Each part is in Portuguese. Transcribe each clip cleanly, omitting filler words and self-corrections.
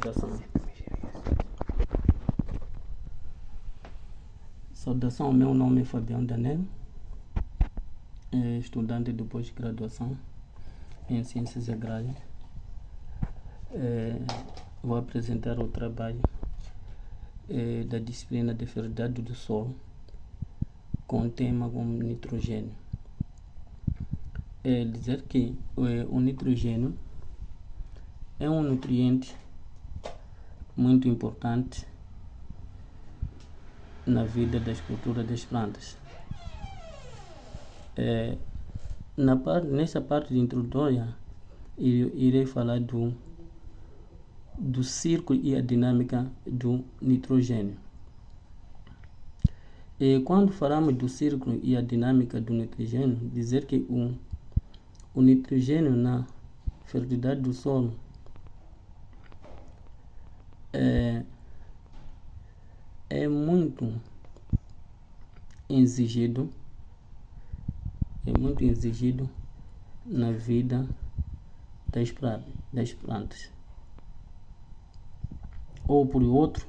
Saudação. Saudação, meu nome é Fabião Danel, estudante de pós-graduação em Ciências Agrárias. Vou apresentar o trabalho da disciplina de fertilidade do solo com o tema como nitrogênio. Dizer que o nitrogênio é um nutriente muito importante na vida das culturas das plantas. Nessa parte de introdutória, irei falar do ciclo e a dinâmica do nitrogênio. Quando falamos do ciclo e a dinâmica do nitrogênio, dizer que o nitrogênio na fertilidade do solo é muito exigido na vida das plantas. Ou por outro,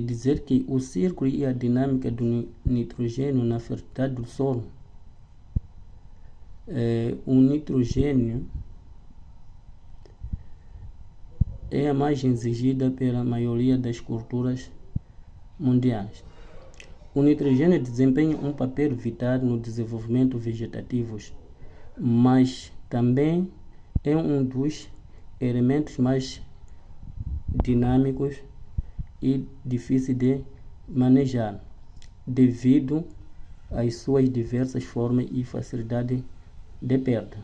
dizer que o ciclo e a dinâmica do nitrogênio na fertilidade do solo, o nitrogênio é a mais exigida pela maioria das culturas mundiais. O nitrogênio desempenha um papel vital no desenvolvimento vegetativo, mas também é um dos elementos mais dinâmicos e difíceis de manejar, devido às suas diversas formas e facilidade de perda.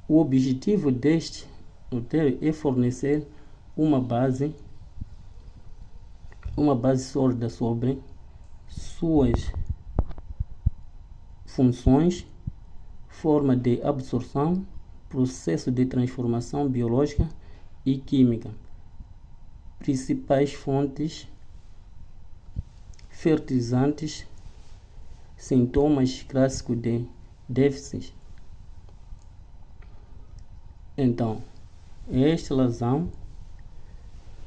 O objetivo deste roteiro é fornecer uma base sólida sobre suas funções, forma de absorção, processo de transformação biológica e química, principais fontes, fertilizantes, sintomas clássicos de déficit. Então, é esta razão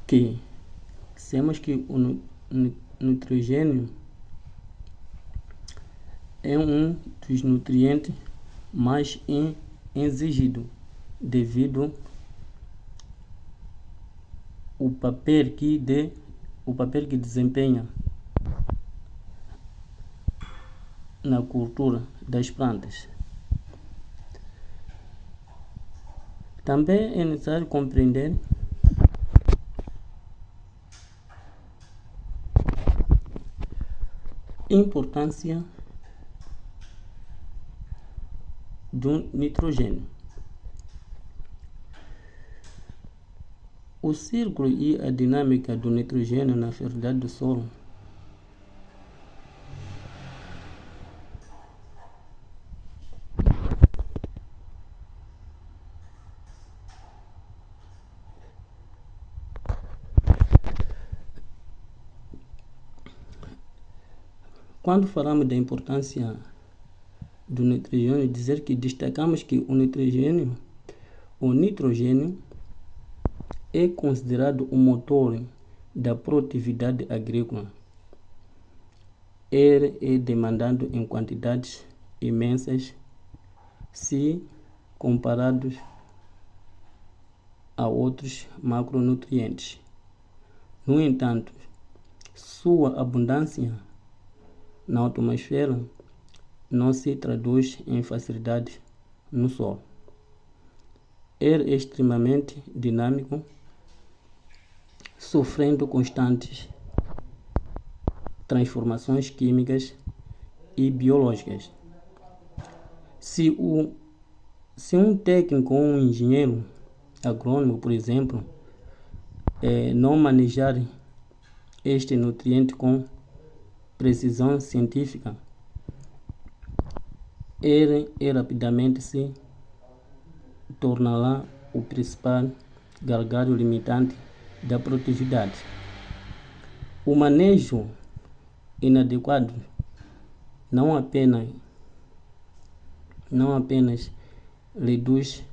que sabemos que o nitrogênio é um dos nutrientes mais exigidos devido ao papel que desempenha na cultura das plantas. Também é necessário compreender a importância do nitrogênio. O ciclo e a dinâmica do nitrogênio na fertilidade do solo Quando falamos da importância do nitrogênio, dizer que destacamos que o nitrogênio é considerado o motor da produtividade agrícola. Ele é demandado em quantidades imensas se comparados a outros macronutrientes. No entanto, sua abundância na atmosfera não se traduz em facilidade no solo. Ele é extremamente dinâmico, sofrendo constantes transformações químicas e biológicas. Se um técnico ou um engenheiro agrônomo, por exemplo, não manejar este nutriente com precisão científica, ele rapidamente se tornará o principal gargalo limitante da produtividade. O manejo inadequado não apenas reduz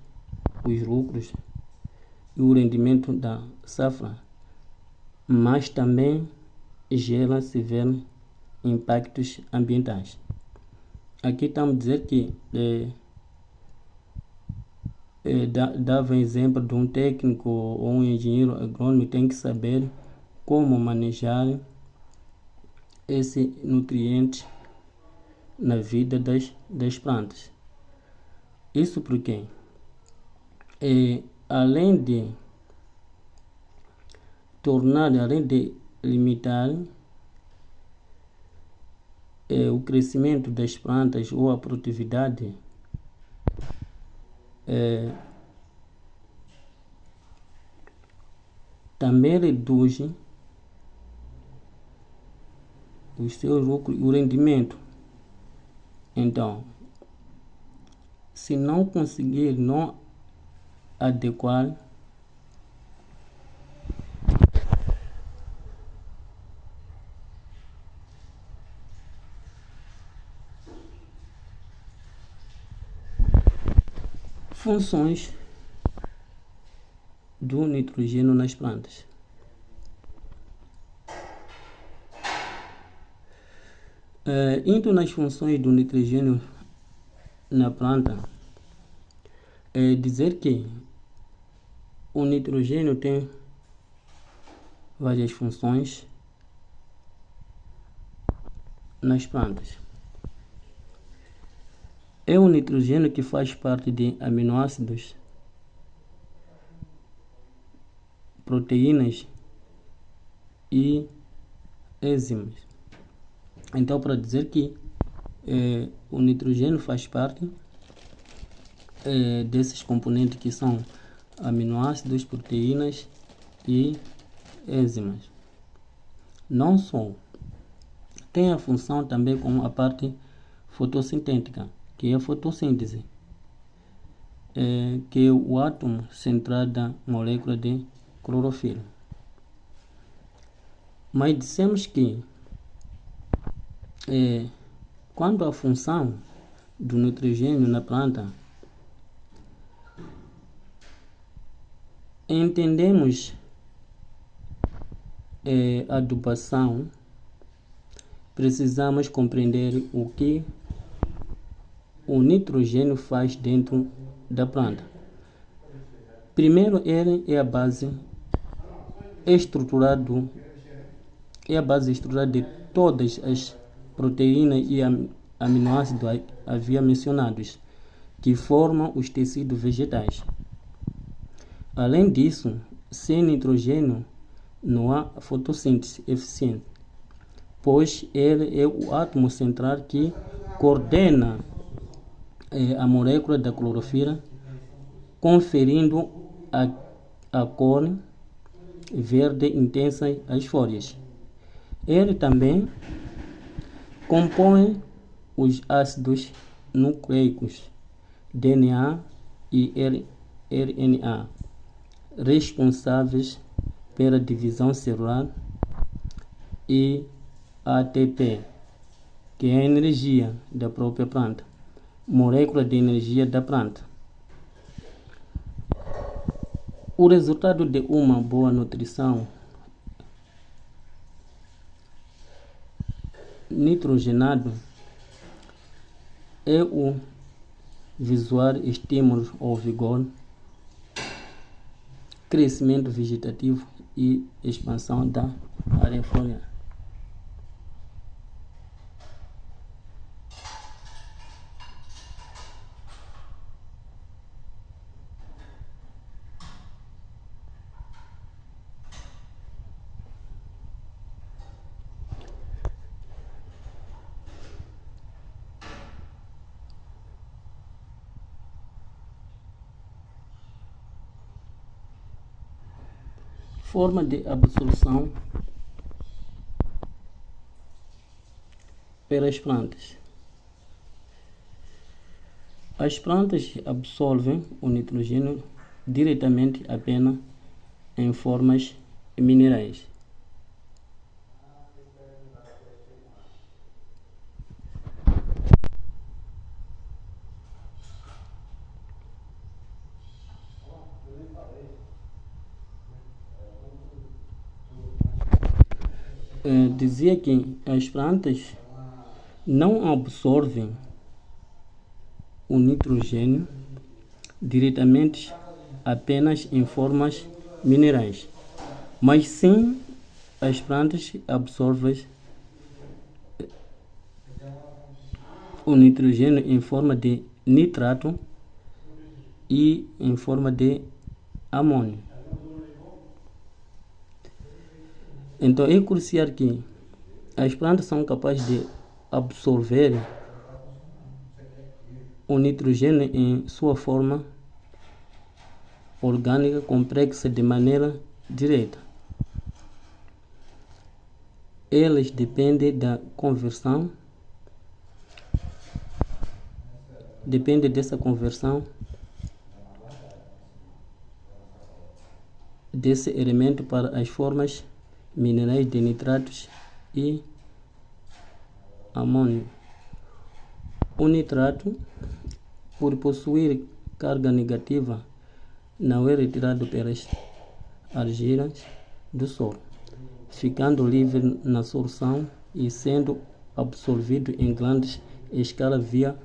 os lucros e o rendimento da safra, mas também gera severos impactos ambientais. Aqui estamos a dizer que dava exemplo de um técnico ou um engenheiro agrônomo que tem que saber como manejar esse nutriente na vida das plantas. Isso porque, além de limitar o crescimento das plantas ou a produtividade, também reduz o rendimento. Então, se não conseguir não adequar funções do nitrogênio nas plantas. Indo nas funções do nitrogênio na planta, é dizer que o nitrogênio tem várias funções nas plantas. É o nitrogênio que faz parte de aminoácidos, proteínas e enzimas. Então, para dizer que o nitrogênio faz parte desses componentes que são aminoácidos, proteínas e enzimas. Não só tem a função também com a parte fotossintética, que é a fotossíntese, que é o átomo central da molécula de clorofila. Mas dissemos que quando a função do nitrogênio na planta, entendemos adubação, precisamos compreender o que o nitrogênio faz dentro da planta. Primeiro, ele é a base estrutural de todas as proteínas e aminoácidos havia mencionados, que formam os tecidos vegetais. Além disso, sem nitrogênio não há fotossíntese eficiente, pois ele é o átomo central que coordena a molécula da clorofila, conferindo a cor verde intensa às folhas. Ele também compõe os ácidos nucleicos DNA e RNA, responsáveis pela divisão celular, e ATP, que é a energia da própria planta, molécula de energia da planta. O resultado de uma boa nutrição nitrogenado é o visual estímulo ao vigor, crescimento vegetativo e expansão da área foliar. Forma de absorção pelas plantas. As plantas absorvem o nitrogênio diretamente apenas em formas minerais. dizia que as plantas não absorvem o nitrogênio diretamente apenas em formas minerais, mas sim as plantas absorvem o nitrogênio em forma de nitrato e em forma de amônio. Então é crucial que as plantas são capazes de absorver o nitrogênio em sua forma orgânica complexa de maneira direta. Elas dependem da conversão, dessa conversão desse elemento para as formas minerais de nitratos e amônio. O nitrato, por possuir carga negativa, não é retirado pelas argilas do solo, ficando livre na solução e sendo absorvido em grande escala via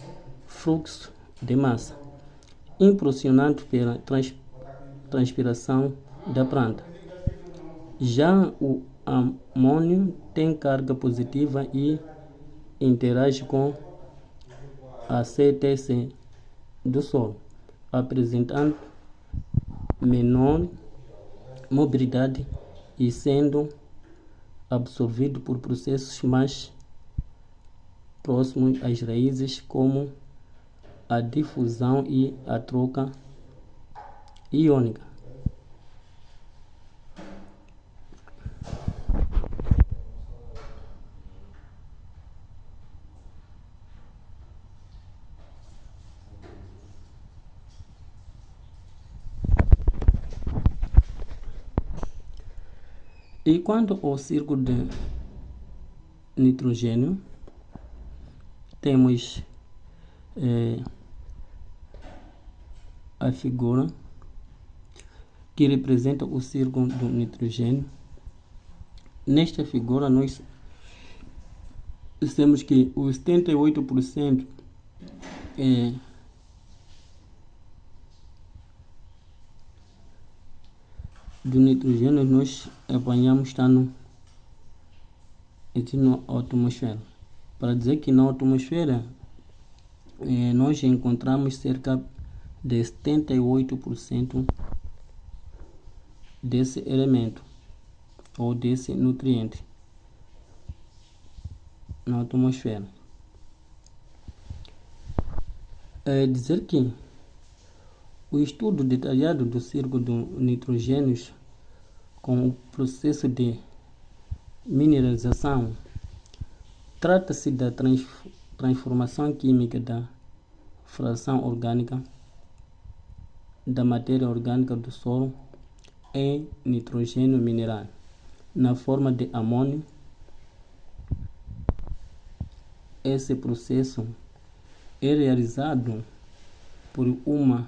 fluxo de massa, impulsionado pela transpiração da planta. Já o amônio tem carga positiva e interage com a CTC do solo, apresentando menor mobilidade e sendo absorvido por processos mais próximos às raízes, como a difusão e a troca iônica. E quanto ao círculo de nitrogênio, temos a figura que representa o círculo do nitrogênio. Nesta figura nós temos que os 78% do nitrogênio nós apanhamos está na atmosfera. Para dizer que na atmosfera nós encontramos cerca de 78% desse elemento ou desse nutriente na atmosfera. É dizer que o estudo detalhado do círculo do nitrogênio com o processo de mineralização trata-se da transformação química da fração orgânica da matéria orgânica do solo em nitrogênio mineral na forma de amônio. Esse processo é realizado por uma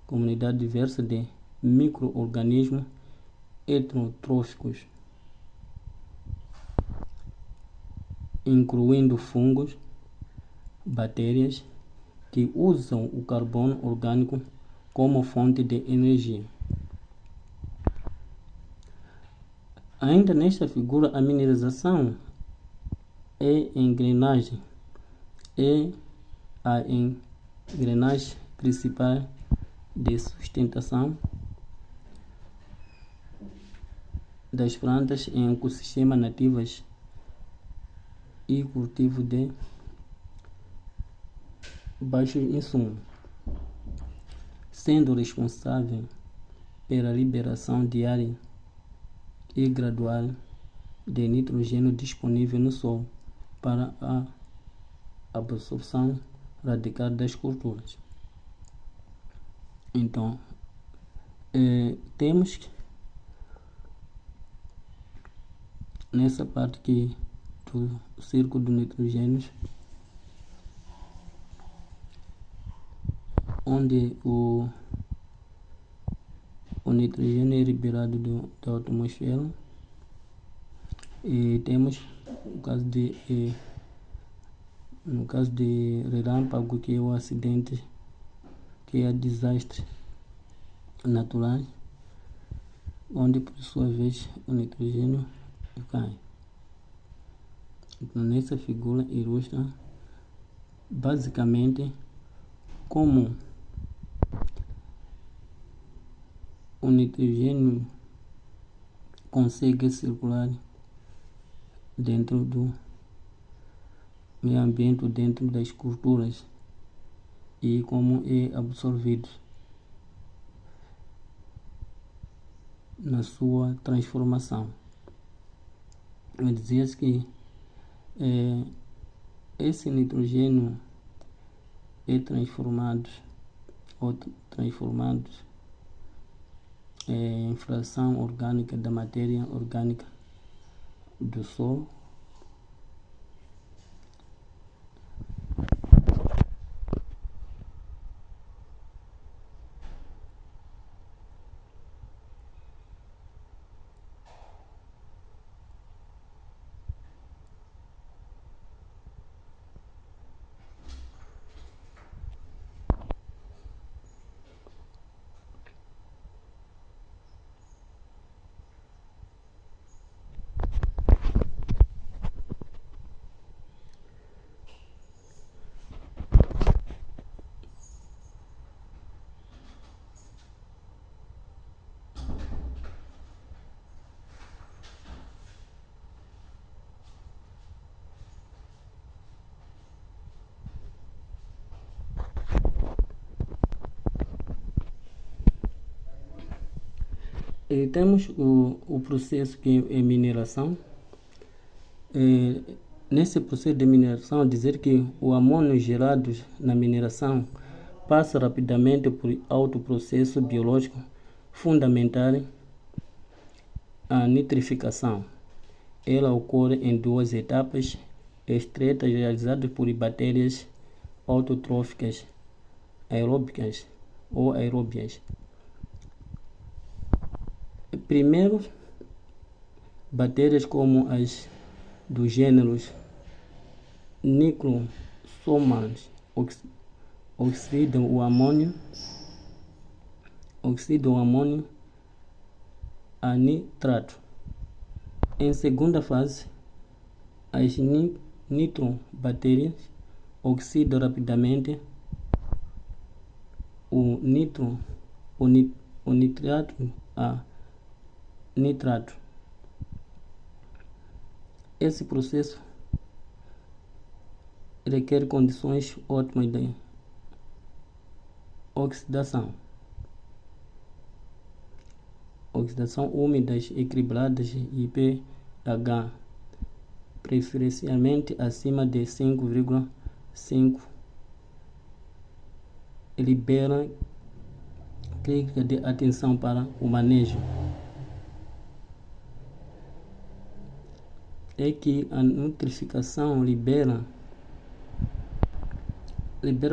comunidade diversa de micro-organismos heterotróficos, incluindo fungos, bactérias, que usam o carbono orgânico como fonte de energia. Ainda nesta figura, a mineralização é a engrenagem principal de sustentação das plantas em ecossistemas nativos e cultivo de baixo insumo, sendo responsável pela liberação diária e gradual de nitrogênio disponível no solo para a absorção radical das culturas. Então, temos nessa parte aqui do círculo do nitrogênio, onde o nitrogênio é liberado da atmosfera, E temos no caso de relâmpago, que é o acidente, que é desastre natural, onde por sua vez o nitrogênio cai. Então, nessa figura ilustra basicamente como o nitrogênio consegue circular dentro do meio ambiente, dentro das culturas, e como é absorvido na sua transformação. Dizia-se que esse nitrogênio é transformado em fração orgânica da matéria orgânica do solo, e temos o processo que é mineração. Nesse processo de mineração, dizer que o amônio gerado na mineração passa rapidamente por alto processo biológico fundamental, a nitrificação. Ela ocorre em duas etapas estreitas realizadas por bactérias autotróficas, aeróbicas ou aeróbias. Primeiro, bactérias como as dos gêneros Nicrosomas oxidam o amônio a nitrato. Em segunda fase, as nitrobactérias oxidam rapidamente o nitrato a nitrato. Esse processo requer condições ótimas de oxidação úmidas, equilibradas e pH preferencialmente acima de 5,5, libera crítica de atenção para o manejo. É que a nitrificação libera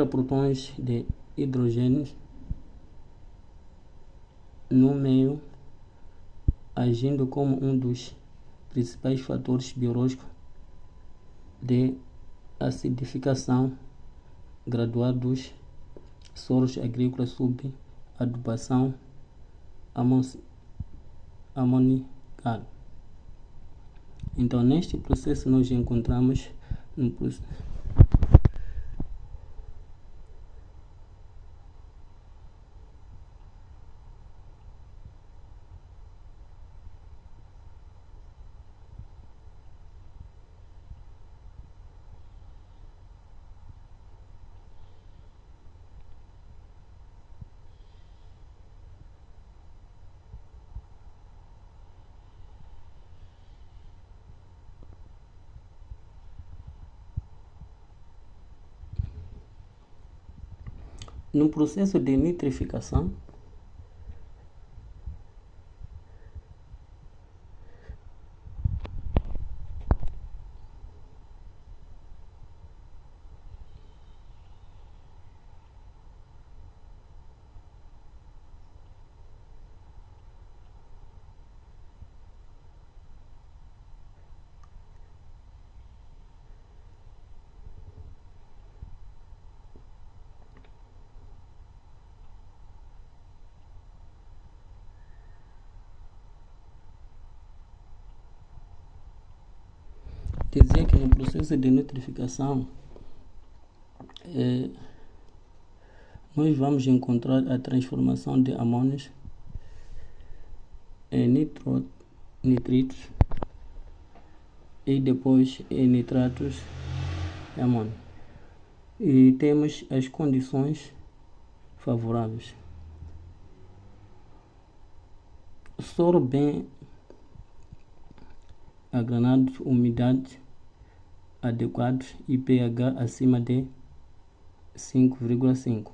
protões de hidrogênio no meio, agindo como um dos principais fatores biológicos de acidificação gradual dos solos agrícolas sob adubação amonicada. Então, neste processo nós encontramos no processo de nitrificação, dizia que no processo de nitrificação nós vamos encontrar a transformação de amônios em nitritos e depois em nitratos de amônio. E temos as condições favoráveis. Solo bem agranado, umidade adequada e pH acima de 5,5.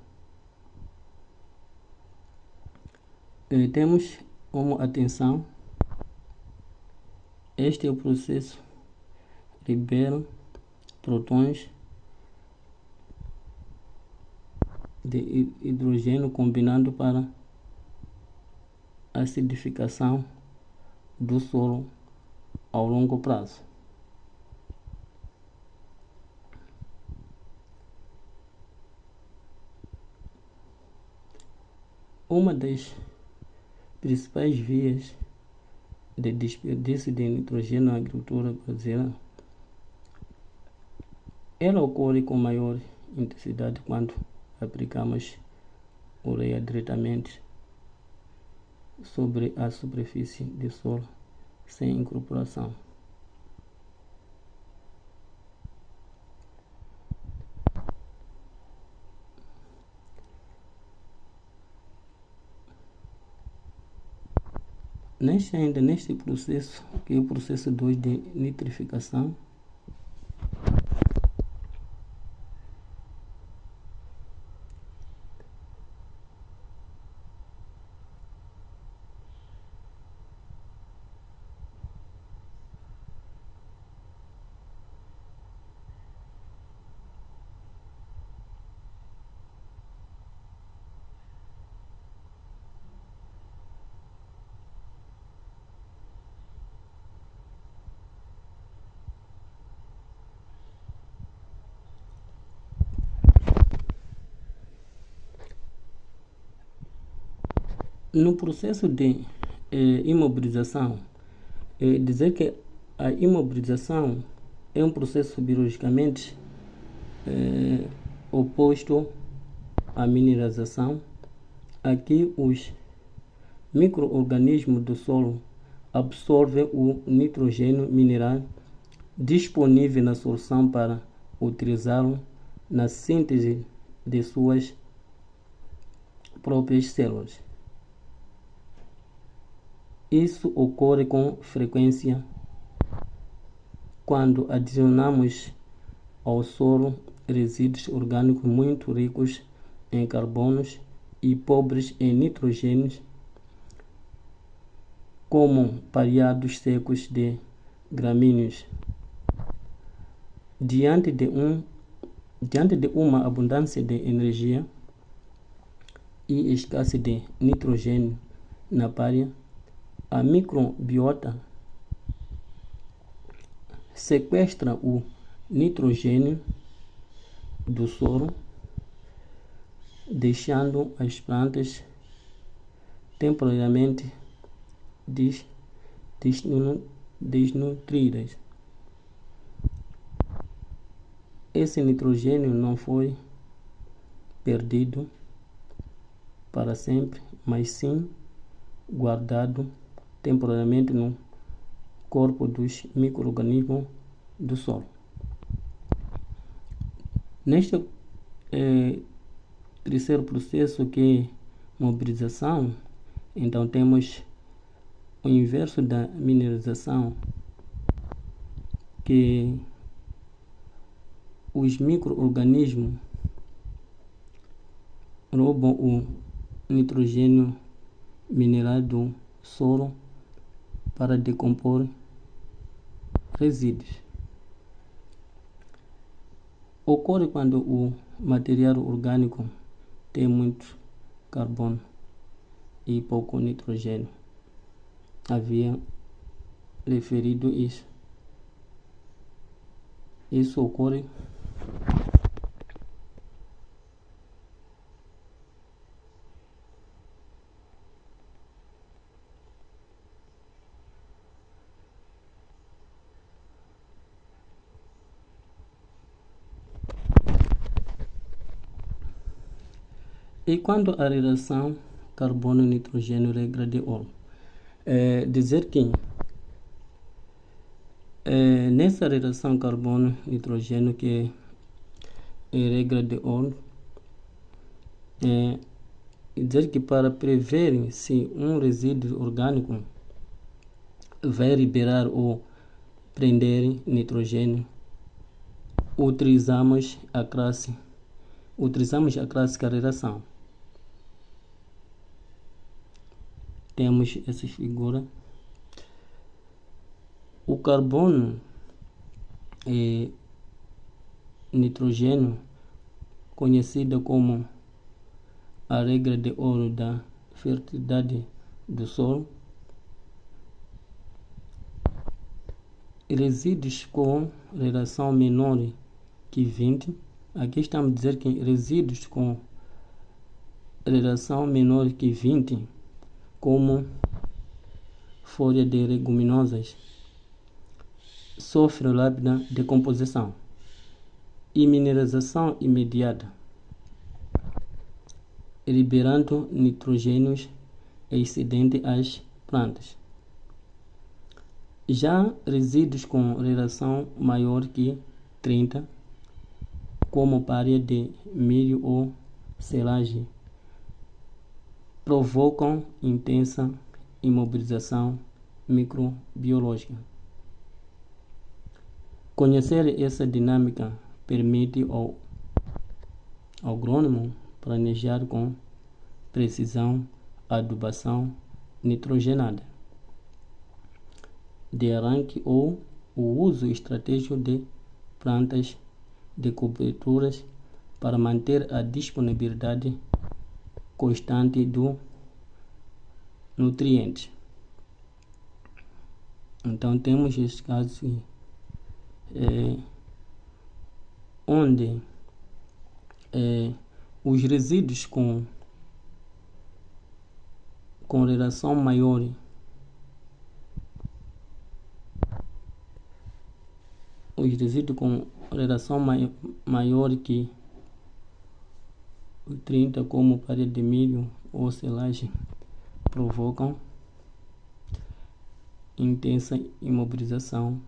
Temos como atenção, este é o processo libera prótons de hidrogênio combinando para acidificação do solo ao longo prazo. Uma das principais vias de desperdício de nitrogênio na agricultura brasileira, ela ocorre com maior intensidade quando aplicamos ureia diretamente sobre a superfície do solo sem incorporação. Neste processo, que é o processo 2 de nitrificação, no processo de imobilização, dizer que a imobilização é um processo biologicamente oposto à mineralização. Aqui os micro-organismos do solo absorvem o nitrogênio mineral disponível na solução para utilizá-lo na síntese de suas próprias células. Isso ocorre com frequência quando adicionamos ao solo resíduos orgânicos muito ricos em carbonos e pobres em nitrogênios, como pareados secos de gramíneos. Diante de uma abundância de energia e escassez de nitrogênio na palha, a microbiota sequestra o nitrogênio do solo, deixando as plantas temporariamente desnutridas. Esse nitrogênio não foi perdido para sempre, mas sim guardado temporariamente no corpo dos micro-organismos do solo. Neste terceiro processo, que é mobilização, então temos o inverso da mineralização, que os micro-organismos roubam o nitrogênio mineral do solo para decompor resíduos. Ocorre quando o material orgânico tem muito carbono e pouco nitrogênio. Havia referido isso. Isso ocorre E quanto à relação carbono-nitrogênio regra de ouro, dizer que nessa relação carbono-nitrogênio que é regra de ouro, dizer que para prever se um resíduo orgânico vai liberar ou prender nitrogênio, utilizamos a clássica relação. Temos essa figura. O carbono e nitrogênio, conhecida como a regra de ouro da fertilidade do solo, resíduos com relação menor que 20. Aqui estamos a dizer que resíduos com relação menor que 20, como folha de leguminosas, sofrem rápida decomposição e mineralização imediata, liberando nitrogênios excedentes às plantas. Já resíduos com relação maior que 30, como palha de milho ou silagem, provocam intensa imobilização microbiológica. Conhecer essa dinâmica permite ao agrônomo planejar com precisão a adubação nitrogenada de arranque ou o uso estratégico de plantas de coberturas para manter a disponibilidade constante do nutriente. Então temos este caso onde os resíduos com relação maior maior que 30, como palha de milho ou silagem, provocam intensa imobilização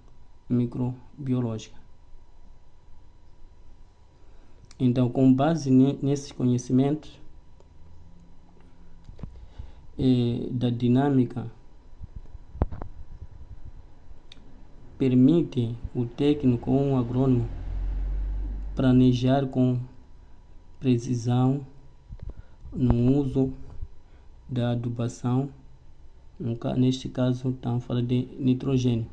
microbiológica. Então, com base nesses conhecimentos da dinâmica, permite o técnico ou um agrônomo planejar com precisão no uso da adubação. Neste caso, estamos falando de nitrogênio.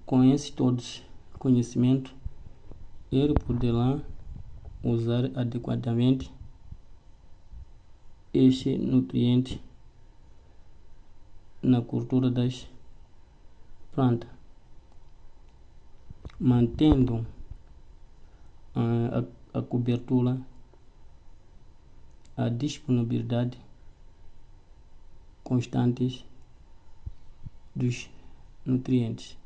Com esses todos conhecimentos, ele poderá usar adequadamente este nutriente na cultura das plantas, mantendo a cobertura, a disponibilidade constante dos nutrientes.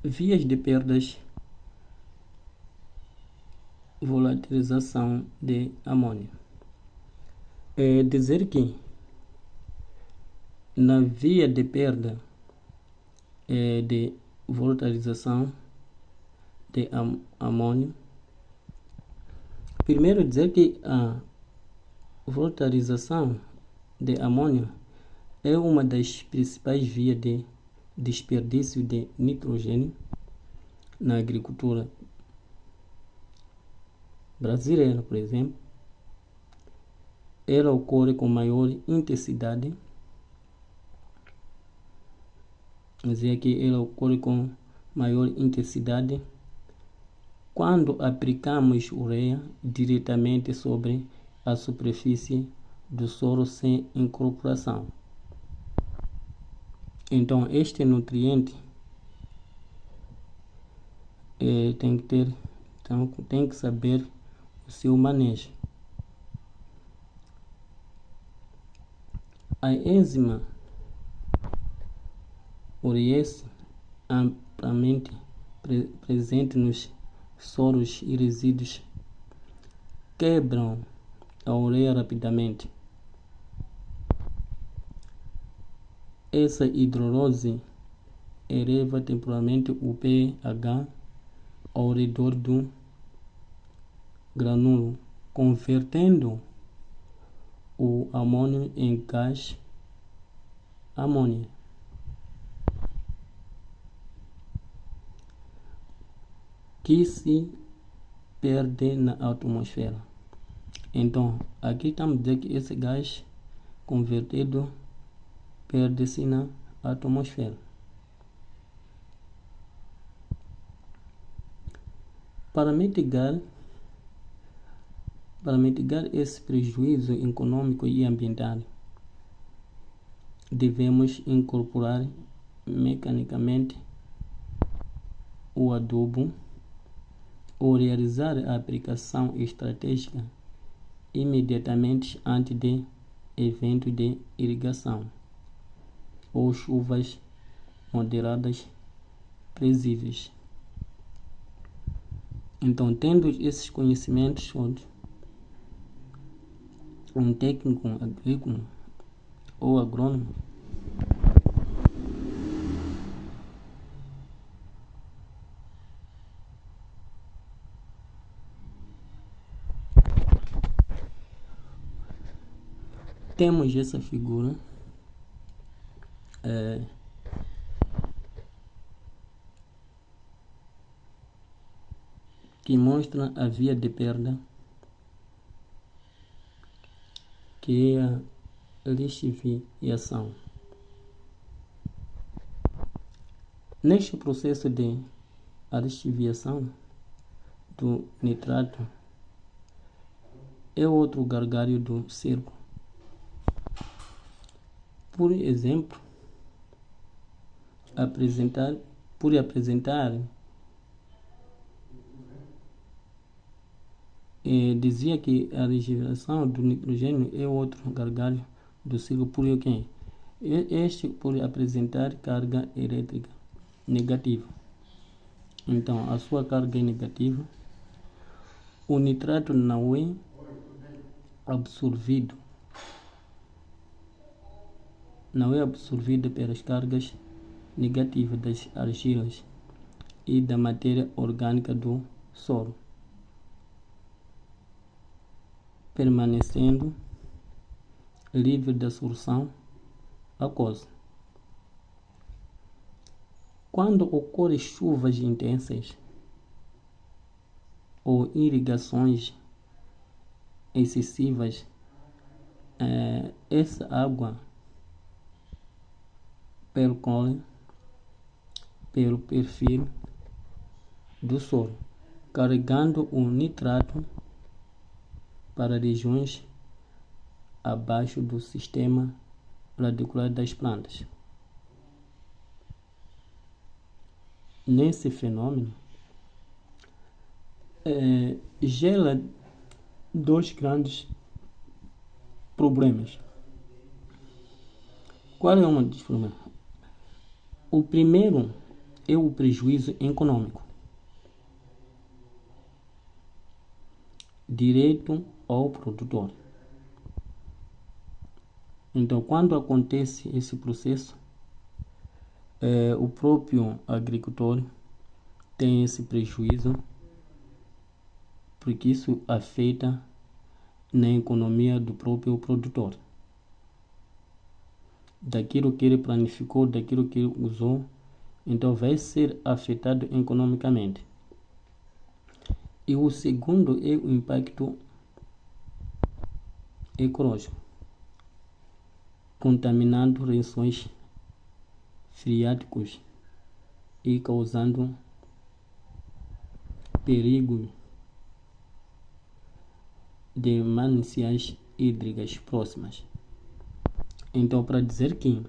Vias de perdas: volatilização de amônio. Dizer que na via de perda de volatilização de amônio, primeiro dizer que a volatilização de amônio é uma das principais vias de desperdício de nitrogênio na agricultura brasileira, por exemplo. Ela ocorre com maior intensidade, quando aplicamos ureia diretamente sobre a superfície do solo sem incorporação. Então, este nutriente tem que saber o seu manejo. A enzima urease, amplamente presente nos soros e resíduos, quebram a ureia rapidamente. Essa hidrolase eleva temporariamente o pH ao redor do grânulo, convertendo o amônio em gás amônia, que se perde na atmosfera. Então, aqui estamos a dizer que esse gás convertido perde-se na atmosfera. Para mitigar esse prejuízo econômico e ambiental, devemos incorporar mecanicamente o adubo ou realizar a aplicação estratégica imediatamente antes de evento de irrigação ou chuvas moderadas previsíveis. Então, tendo esses conhecimentos todos, um técnico agrícola ou agrônomo temos essa figura que mostra a via de perda, que é a lixiviação. Neste processo de lixiviação do nitrato é outro gargalo do circo. Por exemplo, dizia que a lixiviação do nitrogênio é outro gargalo do ciclo por apresentar carga elétrica negativa. Então, a sua carga é negativa. O nitrato não é absorvido pelas cargas negativas das argilas e da matéria orgânica do solo, permanecendo livre da solução aquosa. Quando ocorrem chuvas intensas ou irrigações excessivas, essa água percorre pelo perfil do solo, carregando o nitrato para regiões abaixo do sistema radicular das plantas. Nesse fenômeno, gera dois grandes problemas. Qual é um dos problemas? O primeiro é o prejuízo econômico, direto ao produtor. Então, quando acontece esse processo, o próprio agricultor tem esse prejuízo, porque isso afeta na economia do próprio produtor, daquilo que ele planificou, daquilo que ele usou. Então vai ser afetado economicamente. E o segundo é o impacto ecológico, contaminando lençóis freáticos e causando perigo de mananciais hídricas próximas. Então, para dizer que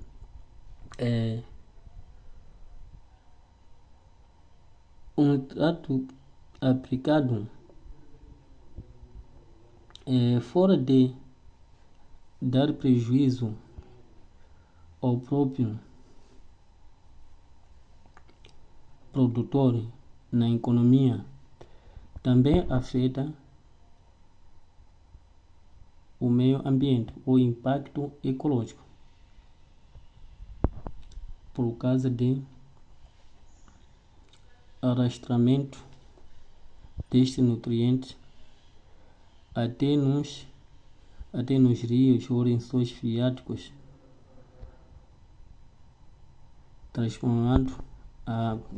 Um trato aplicado fora de dar prejuízo ao próprio produtor na economia, também afeta o meio ambiente, o impacto ecológico, por causa de arrastramento destes nutrientes até nos rios ou lençóis freáticos, transformando a água.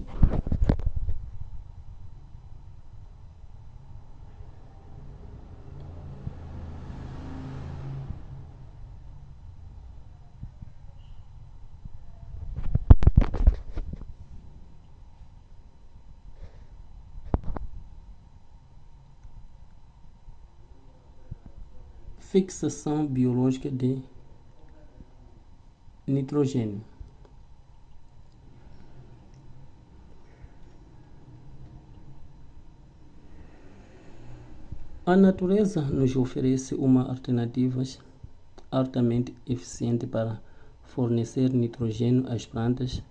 Fixação biológica de nitrogênio. A natureza nos oferece uma alternativa altamente eficiente para fornecer nitrogênio às plantas.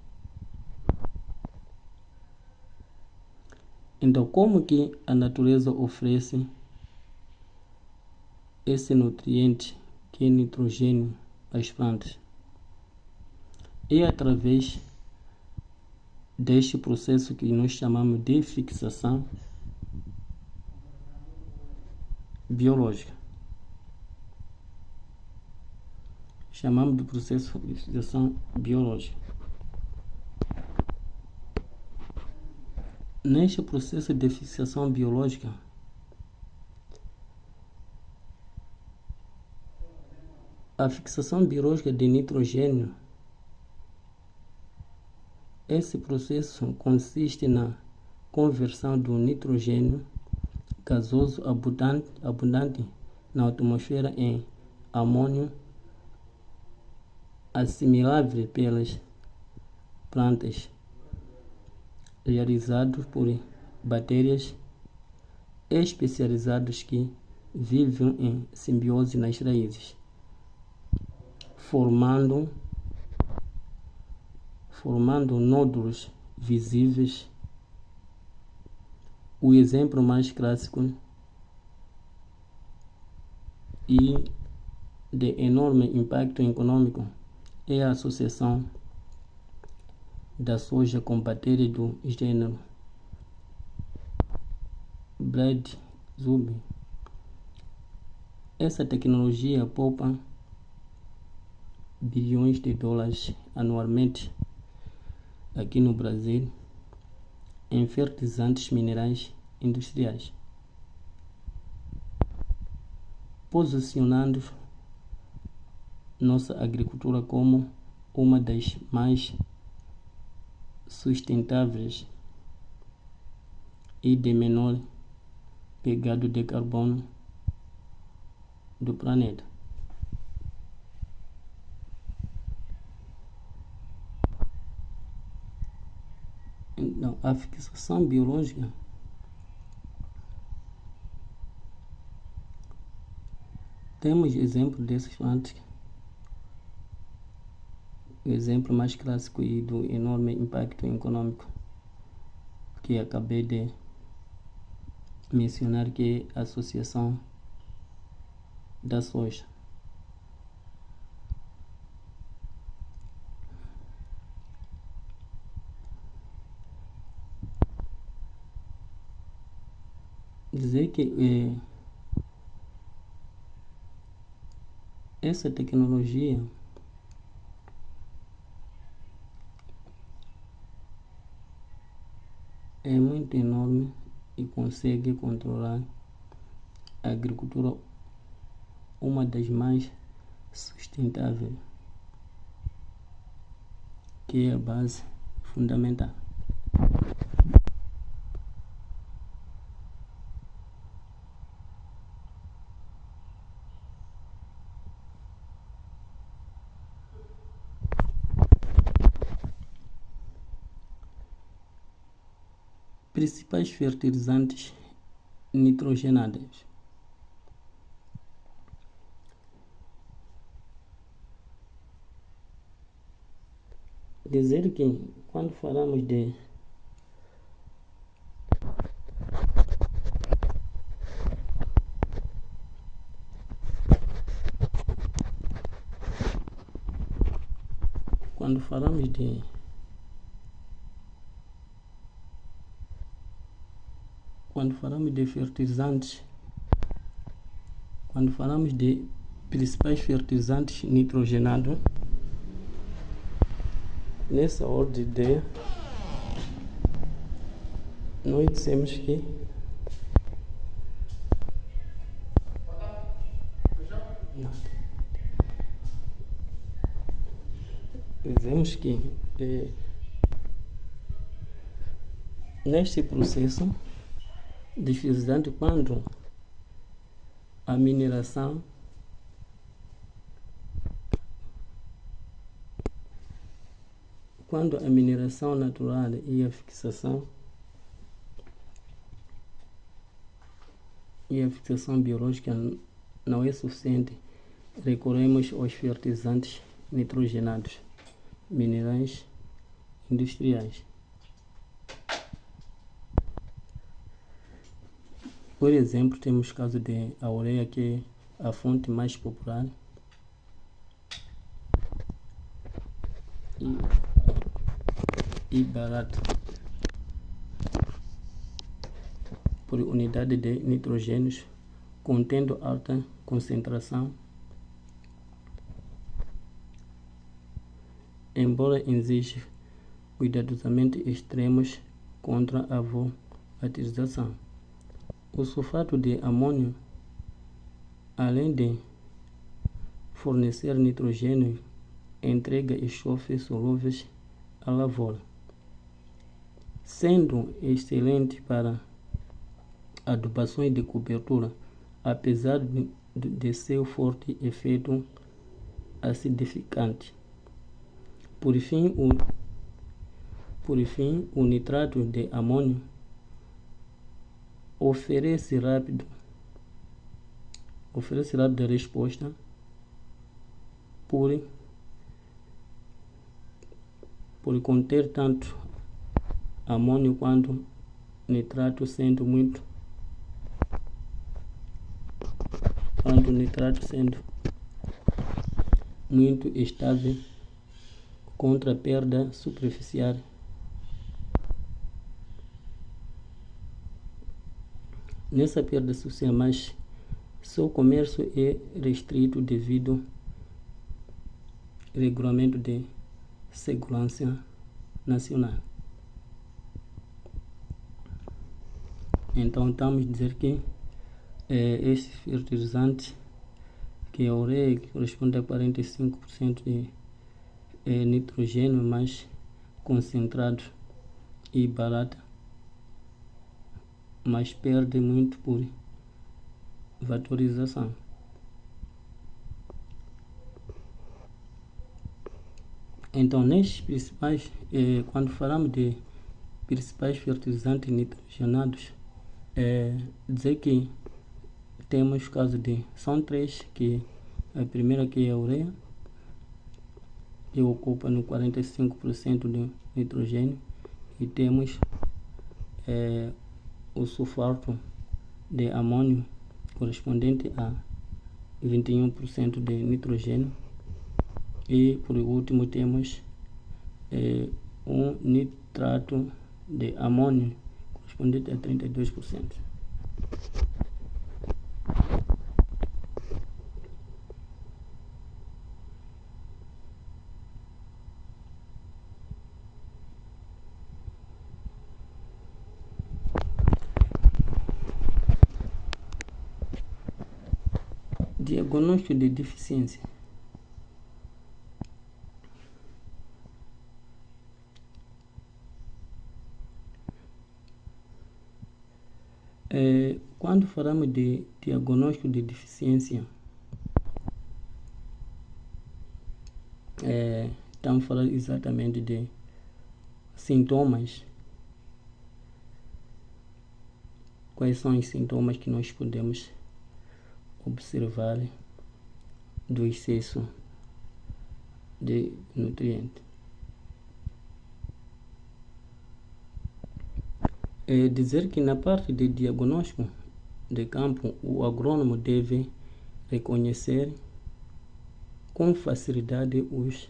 Então, como que a natureza oferece esse nutriente que é nitrogênio às plantas? É através deste processo que nós chamamos de fixação biológica. Chamamos de processo de fixação biológica. Neste processo de fixação biológica, a fixação biológica de nitrogênio, esse processo consiste na conversão do nitrogênio gasoso abundante na atmosfera em amônio assimilável pelas plantas, realizado por bactérias especializadas que vivem em simbiose nas raízes, formando nódulos visíveis. O exemplo mais clássico e de enorme impacto econômico é a associação da soja com bactérias do gênero Bradysubin. Essa tecnologia poupa bilhões de dólares anualmente aqui no Brasil em fertilizantes minerais industriais, posicionando nossa agricultura como uma das mais sustentáveis e de menor pegada de carbono do planeta. Então, a fixação biológica temos exemplo dessas plantas. O exemplo mais clássico e do enorme impacto econômico que acabei de mencionar, que é a associação da soja. Dizer que essa tecnologia é muito enorme e consegue controlar a agricultura, uma das mais sustentáveis, que é a base fundamental. principais fertilizantes nitrogenados. Dizer que quando falamos de fertilizantes, quando falamos de principais fertilizantes nitrogenados, nessa ordem de ideia, nós dizemos que neste processo de fertilizante, quando a mineração natural e a fixação biológica não é suficiente, recorremos aos fertilizantes nitrogenados minerais industriais. Por exemplo, temos o caso de a ureia, que é a fonte mais popular, e barata por unidade de nitrogênios, contendo alta concentração, embora exija cuidadosamente extremos contra a volatilização. O sulfato de amônio, além de fornecer nitrogênio, entrega enxofre solúveis à lavoura, sendo excelente para adubações de cobertura, apesar de seu forte efeito acidificante. Por fim, o nitrato de amônio oferece rápida resposta por conter tanto amônio quanto nitrato, sendo muito estável contra a perda superficial. Nessa perda social, mas seu comércio é restrito devido ao Regulamento de Segurança Nacional. Então, estamos a dizer que esse fertilizante, que é a ureia, que corresponde a 45% de nitrogênio, mais concentrado e barato, mas perde muito por vaporização. Então, nestes principais, quando falamos de principais fertilizantes nitrogenados, dizer que temos caso de, são três, que a primeira, que é a ureia, que ocupa no 45% do nitrogênio, e temos o sulfato de amônio, correspondente a 21% de nitrogênio, e por último temos um nitrato de amônio, correspondente a 32%. Diagnóstico de deficiência. Quando falamos de diagnóstico de deficiência, estamos falando exatamente de sintomas quais são os sintomas que nós podemos observar do excesso de nutrientes. É dizer que na parte de diagnóstico de campo, o agrônomo deve reconhecer com facilidade os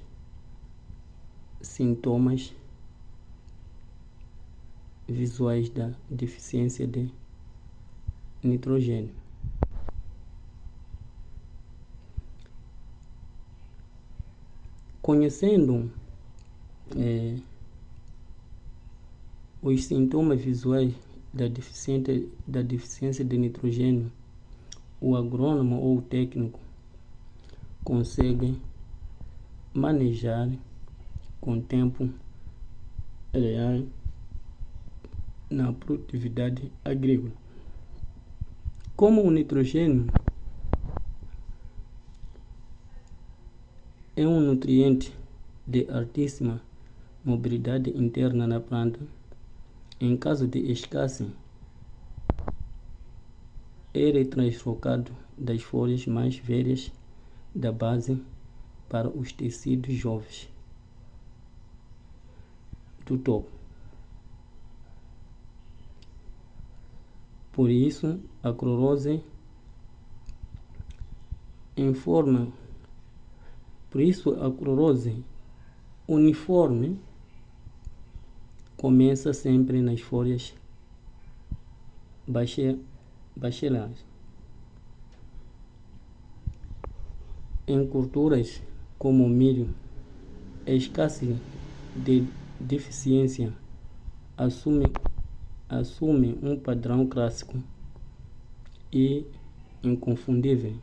sintomas visuais da deficiência de nitrogênio. Conhecendo os sintomas visuais da deficiência de nitrogênio, o agrônomo ou o técnico consegue manejar com tempo real na produtividade agrícola. Como o nitrogênio é um nutriente de altíssima mobilidade interna na planta, em caso de escassez, é retranslocado das folhas mais velhas da base para os tecidos jovens do topo. Por isso, a clorose uniforme começa sempre nas folhas bacelares. Em culturas como o milho, a escassez de deficiência assume um padrão clássico e inconfundível.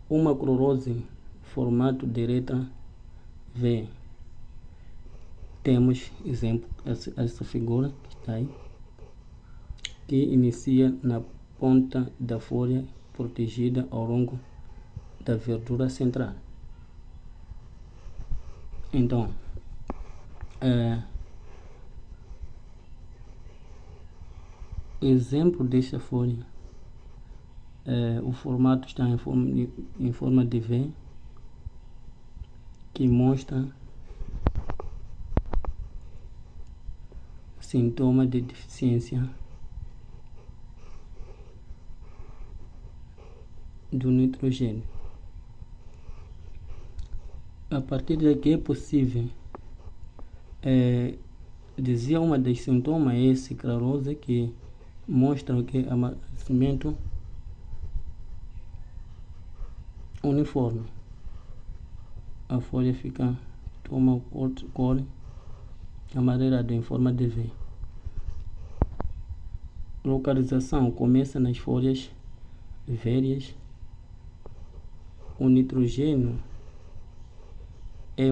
Uma clorose formato de letra V. Temos exemplo essa figura que está aí, que inicia na ponta da folha protegida ao longo da verdura central. Então, exemplo desta folha, o formato está em forma de V, que mostra sintoma de deficiência do nitrogênio. A partir daqui é possível dizer uma das sintomas é esse clarose, que mostra que amadurecimento uniforme. A folha toma outra cor amarelada em forma de V. Localização começa nas folhas velhas. O nitrogênio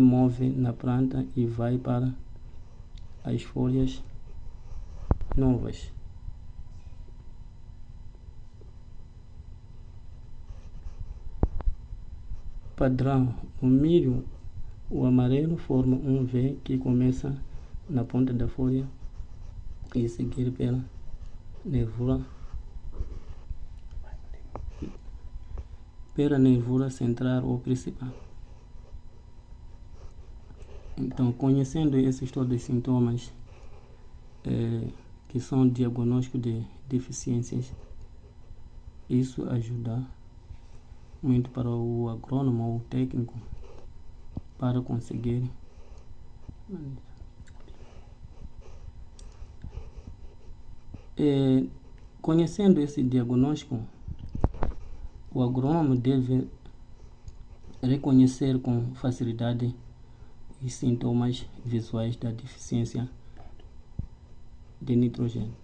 move na planta e vai para as folhas novas. Padrão: o milho, o amarelo forma um V que começa na ponta da folha e seguir pela nervura central ou principal. Então, conhecendo esses todos os sintomas que são diagnósticos de deficiências, isso ajuda muito para o agrônomo ou o técnico para conseguir conhecendo esse diagnóstico, o agrônomo deve reconhecer com facilidade os sintomas visuais da deficiência de nitrogênio.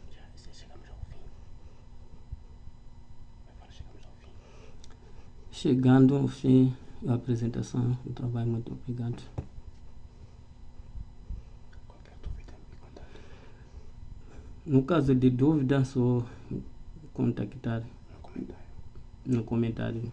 Chegando ao fim da apresentação do trabalho, muito obrigado. Qualquer dúvida, me contate. No caso de dúvida, só contactar No comentário. no comentário.